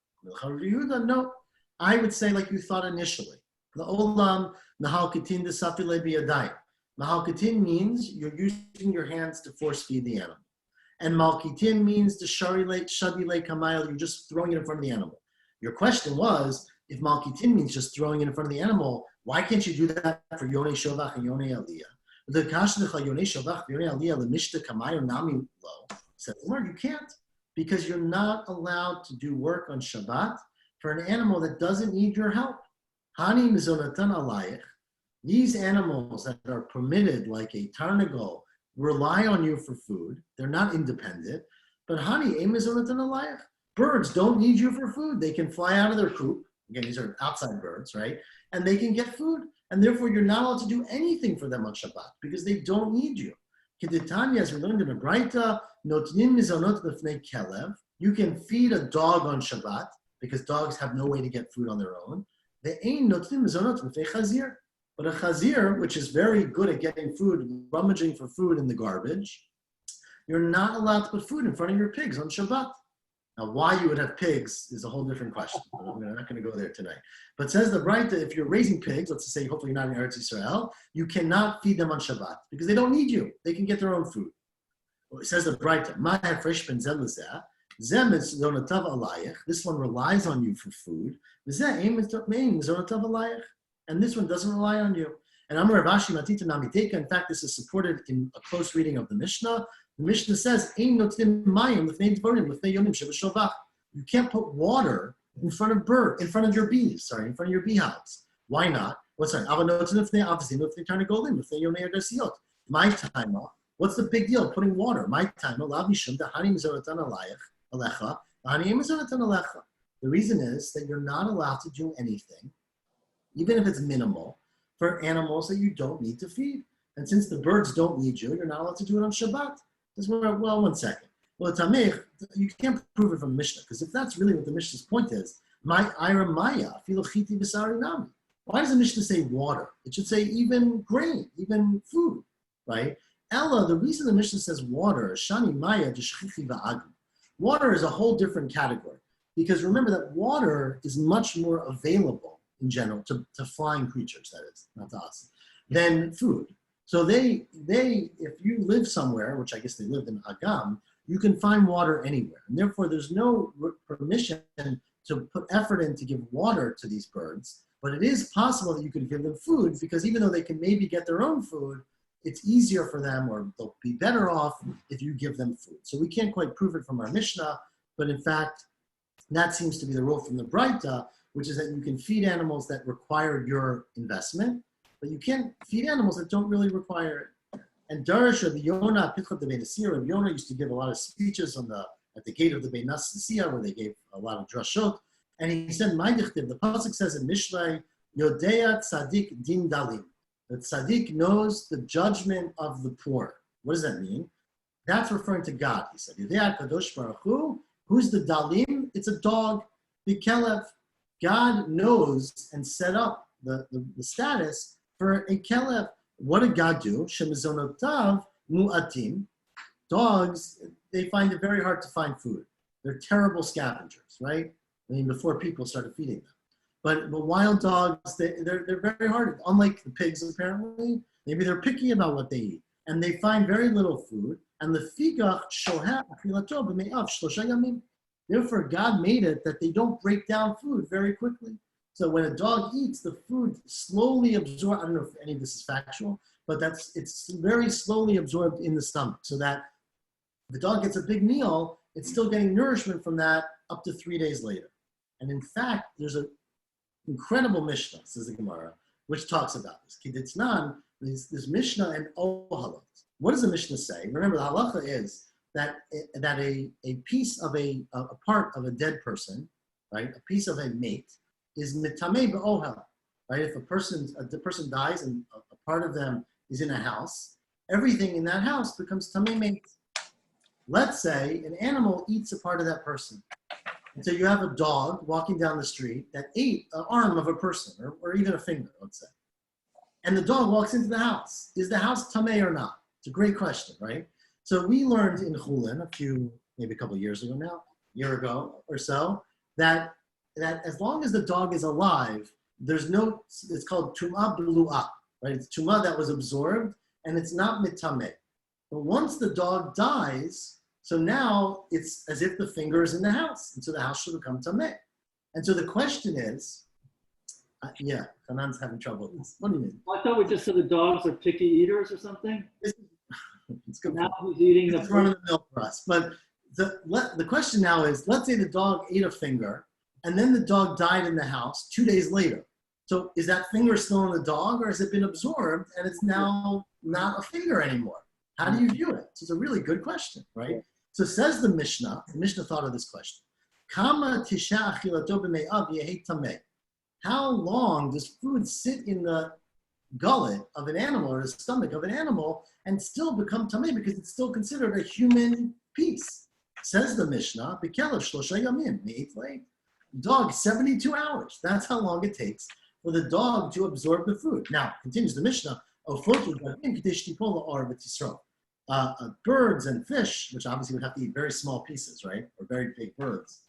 No, I would say like you thought initially. The olam nahal katin desafile biyadayim. Nahal katin means you're using your hands to force feed the animal, and malkitin means the shadile kamayel. You're just throwing it in front of the animal. Your question was, if malkitin means just throwing it in front of the animal, why can't you do that for yonei shovach and yonei aliyah? The kashnecha yonei shovach yonei aliyah lemishta kamayo nami lo said, you can't, because you're not allowed to do work on Shabbat for an animal that doesn't need your help. Hani mizonatan alayich. These animals that are permitted, like a tarnagol, rely on you for food. They're not independent. But hani mizonatan alayich. Birds don't need you for food. They can fly out of their coop. Again, these are outside birds, right? And they can get food. And therefore, you're not allowed to do anything for them on Shabbat because they don't need you. Kedetanya, as we learned in the Braita, notnim mizonot lefnei kelev. You can feed a dog on Shabbat because dogs have no way to get food on their own. They ain't notnim mizonot lefnei chazir. But a chazir, which is very good at getting food, rummaging for food in the garbage, you're not allowed to put food in front of your pigs on Shabbat. Now, why you would have pigs is a whole different question. We're not going to go there tonight. But says the Braita, if you're raising pigs, let's say hopefully you're not in Eretz Yisrael, you cannot feed them on Shabbat because they don't need you. They can get their own food. Well, it says the Braita, this one relies on you for food. And this one doesn't rely on you. And Amar Rav Ashi Matita Namiteka, in fact, this is supported in a close reading of the Mishnah. The Mishnah says, you can't put water in front of your bees, in front of your beehives. Why not? My time, what's the big deal putting water? My time, the reason is that you're not allowed to do anything, even if it's minimal, for animals that you don't need to feed. And since the birds don't need you, you're not allowed to do it on Shabbat. Well, 1 second. Well, Tamech, you can't prove it from Mishnah, because if that's really what the Mishnah's point is, my ira maya, filochiti b'sari nami. Why does the Mishnah say water? It should say even grain, even food, right? Ella, the reason the Mishnah says water, shani maya d'shchichi va'agim. Water is a whole different category, because remember that water is much more available in general to flying creatures, that is, not to us, than food. So they, if you live somewhere, which I guess they lived in Agam, you can find water anywhere. And therefore, there's no permission to put effort in to give water to these birds. But it is possible that you can give them food, because even though they can maybe get their own food, it's easier for them, or they'll be better off if you give them food. So we can't quite prove it from our Mishnah, but in fact, that seems to be the rule from the Braita, which is that you can feed animals that require your investment, but you can't feed animals that don't really require it. And Darash of Yonah, Pitchot the Beit Asir, and Yonah used to give a lot of speeches at the gate of the Beit Nasiyah, where they gave a lot of drashot. And he said, "My dichtiv." The pasuk says in Mishlei, "Yodea tzadik din dalim." That tzaddik knows the judgment of the poor. What does that mean? That's referring to God. He said, "Yodea kadosh baruch hu." Who's the dalim? It's a dog. The kelev. God knows and set up the status for a kelev. What did God do? Shemizonotav mu'atim. dogs, they find it very hard to find food. They're terrible scavengers, right? I mean, before people started feeding them. But wild dogs, they're very hard. Unlike the pigs, apparently, maybe they're picky about what they eat. And they find very little food. And the figach shohet achilato b'me'av shlosha yamim. Therefore, God made it that they don't break down food very quickly. So when a dog eats, the food slowly absorbs. I don't know if any of this is factual, but it's very slowly absorbed in the stomach. So that if the dog gets a big meal, it's still getting nourishment from that up to 3 days later. And in fact, there's an incredible Mishnah, says the Gemara, which talks about this. Kiditznan, this Mishnah and Ohalot. What does the Mishnah say? Remember, the halacha is that a piece of a part of a dead person, right, a piece of a mate, is mitameh be'ohel, right? If the person dies and a part of them is in a house, everything in that house becomes tameh mate. Let's say an animal eats a part of that person. And so you have a dog walking down the street that ate an arm of a person, or even a finger, let's say. And the dog walks into the house. Is the house tameh or not? It's a great question, right? So we learned in Chulin maybe a couple of years ago now, a year ago or so, that as long as the dog is alive, it's called tum'ah b'lu'ah, right? It's tum'ah that was absorbed, and it's not mitameh. But once the dog dies, so now it's as if the finger is in the house, and so the house should become tameh. And so the question is, Hanan's having trouble with this. What do you mean? I thought we just said the dogs are picky eaters or something. It's good. Now he's eating it's run of the mill for us. But the question now is, let's say the dog ate a finger, and then the dog died in the house 2 days later. So is that finger still in the dog, or has it been absorbed and it's now not a finger anymore? How do you view it? So it's a really good question, right? So says the Mishnah thought of this question. Kama tisha achilato b'me'av yehi tameh. How long does food sit in the gullet of an animal or the stomach of an animal and still become tameh because it's still considered a human piece? Says the Mishnah, b'kelev shlosha yamim, me'it leit. Dog, 72 hours. That's how long it takes for the dog to absorb the food. Now, continues the Mishnah, birds and fish, which obviously would have to eat very small pieces, right? Or very big birds.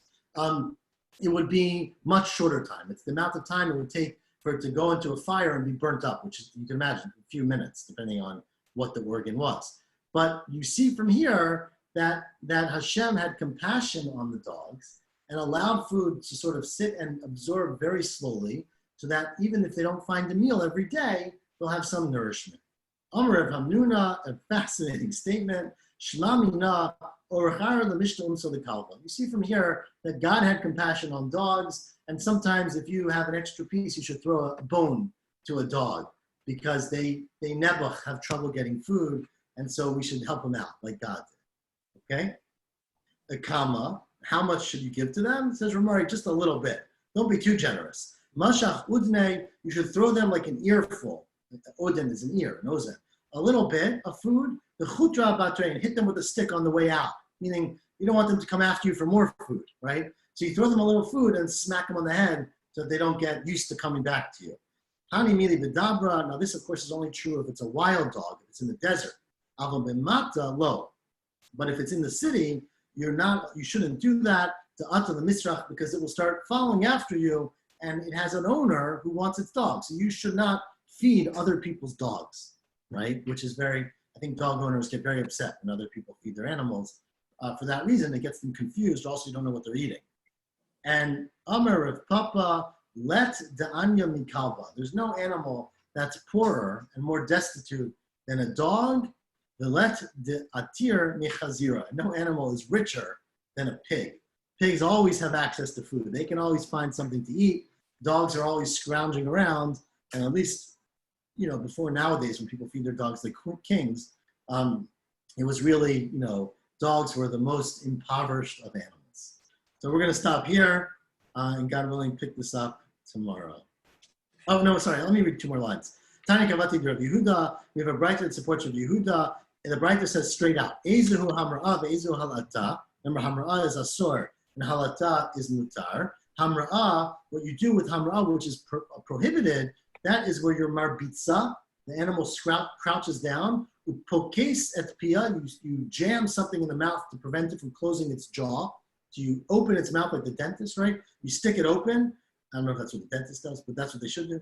It would be much shorter time. It's the amount of time it would take for it to go into a fire and be burnt up, which is, you can imagine, a few minutes, depending on what the organ was. But you see from here that Hashem had compassion on the dogs and allowed food to sort of sit and absorb very slowly, so that even if they don't find a meal every day, they'll have some nourishment. Amar Rav Hamnuna, a fascinating statement. Shema mina orachar l'mishta umso l'kalva. You see from here that God had compassion on dogs, and sometimes if you have an extra piece, you should throw a bone to a dog because they never have trouble getting food, and so we should help them out like God did. Okay? The comma, how much should you give to them? It says Ramari, just a little bit. Don't be too generous. Mashach udne, you should throw them like an earful. Oden is an ear, an ozen. A little bit of food. The chutra batrein, hit them with a stick on the way out. Meaning, you don't want them to come after you for more food, right? So you throw them a little food and smack them on the head so that they don't get used to coming back to you. Hani mili bedabra. Now this, of course, is only true if it's a wild dog, if it's in the desert. Aval b'mata lo. But if it's in the city, you shouldn't do that to ata the misrach because it will start following after you, and it has an owner who wants its dog. So you should not feed other people's dogs, right? Which is I think dog owners get very upset when other people feed their animals. For that reason, it gets them confused. Also, you don't know what they're eating. And Amar of Papa, let the anya mikalva. There's no animal that's poorer and more destitute than a dog. The let the atir michazira. No animal is richer than a pig. Pigs always have access to food. They can always find something to eat. Dogs are always scrounging around, and at least, before nowadays when people feed their dogs like kings, it was really, dogs were the most impoverished of animals. So we're going to stop here, and God willing, pick this up tomorrow. Oh, no, sorry, let me read 2 more lines. Tani Kavati Rav Yehuda, we have a Braita that supports Rav Yehuda, and the Braita says straight out, Ezuhu Hamra'ah, Ezuhu Halata. Remember, Hamra'ah is Asor, and Halata is Mutar. Hamra'ah, what you do with Hamra'ah, which is prohibited, that is where your marbitza, the animal crouches down, Upokes et pia, you jam something in the mouth to prevent it from closing its jaw. So you open its mouth like the dentist, right? You stick it open. I don't know if that's what the dentist does, but that's what they should do.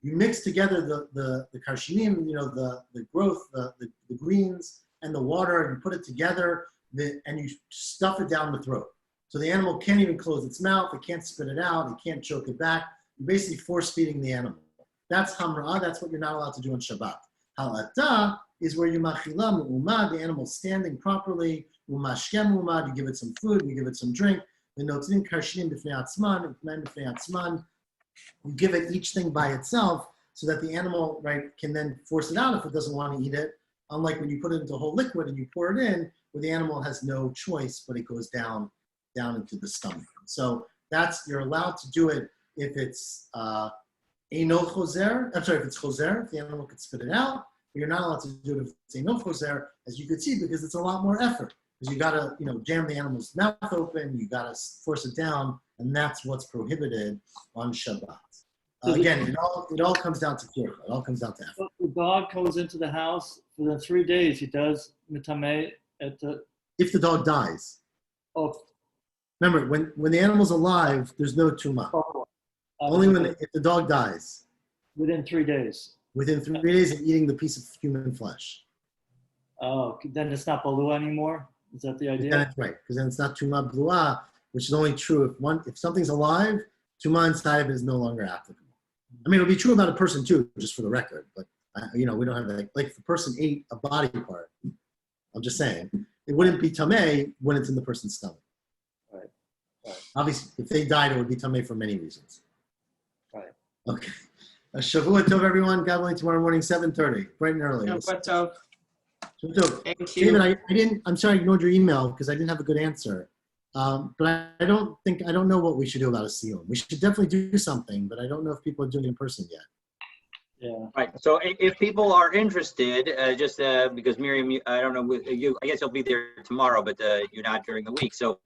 You mix together the karshinim, the growth, the greens, and the water, and you put it together, and you stuff it down the throat. So the animal can't even close its mouth, it can't spit it out, it can't choke it back. You're basically force feeding the animal. That's hamra'ah, that's what you're not allowed to do on Shabbat. Halata is where you machila mu'umad, the animal standing properly, umashkem mu'umad, you give it some food, you give it some drink, you give it each thing by itself so that the animal, right, can then force it out if it doesn't want to eat it, unlike when you put it into a whole liquid and you pour it in, where the animal has no choice, but it goes down into the stomach. So you're allowed to do it if it's Eino choser, if it's choser, if the animal could spit it out, but you're not allowed to do it if it's Eino choser, as you could see, because it's a lot more effort. Because you gotta, jam the animal's mouth open, you gotta force it down, and that's what's prohibited on Shabbat. Again, it all comes down to kircha. It all comes down to effort. The dog comes into the house for the 3 days. He does mitameh at the. If the dog dies. Oh. Remember, when the animal's alive, there's no tumah. Only if the dog dies. Within 3 days. Within 3 days of eating the piece of human flesh. Oh, then it's not balua anymore? Is that the idea? That's right, because then it's not tumah blua, which is only true if something's alive, tumah inside of it is no longer applicable. I mean, it'll be true about a person too, just for the record, but we don't have that. Like if a person ate a body part, I'm just saying, it wouldn't be tameh when it's in the person's stomach. Right. Obviously, if they died, it would be tameh for many reasons. Right. Okay. Shavua tov, everyone. God willing, tomorrow morning, 7:30, bright and early. Shabbat tov. Thank you. David, I'm sorry I ignored your email because I didn't have a good answer. But I don't know what we should do about a siyum. We should definitely do something, but I don't know if people are doing it in person yet. Yeah. Right. So if people are interested, because Miriam, I don't know with you, I guess you'll be there tomorrow, but you're not during the week. So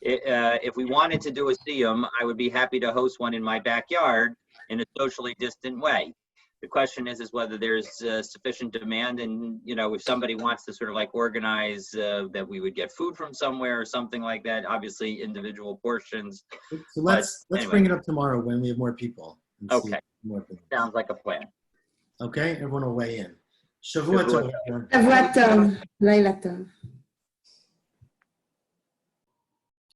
if we wanted to do a siyum, I would be happy to host one in my backyard in a socially distant way. The question is whether there's sufficient demand, and if somebody wants to sort of like organize that we would get food from somewhere or something like that. Obviously, individual portions. So let's bring it up tomorrow when we have more people. Okay, sounds like a plan. Okay, everyone will weigh in. Shavua tov. Shabbat tov, Laila tov.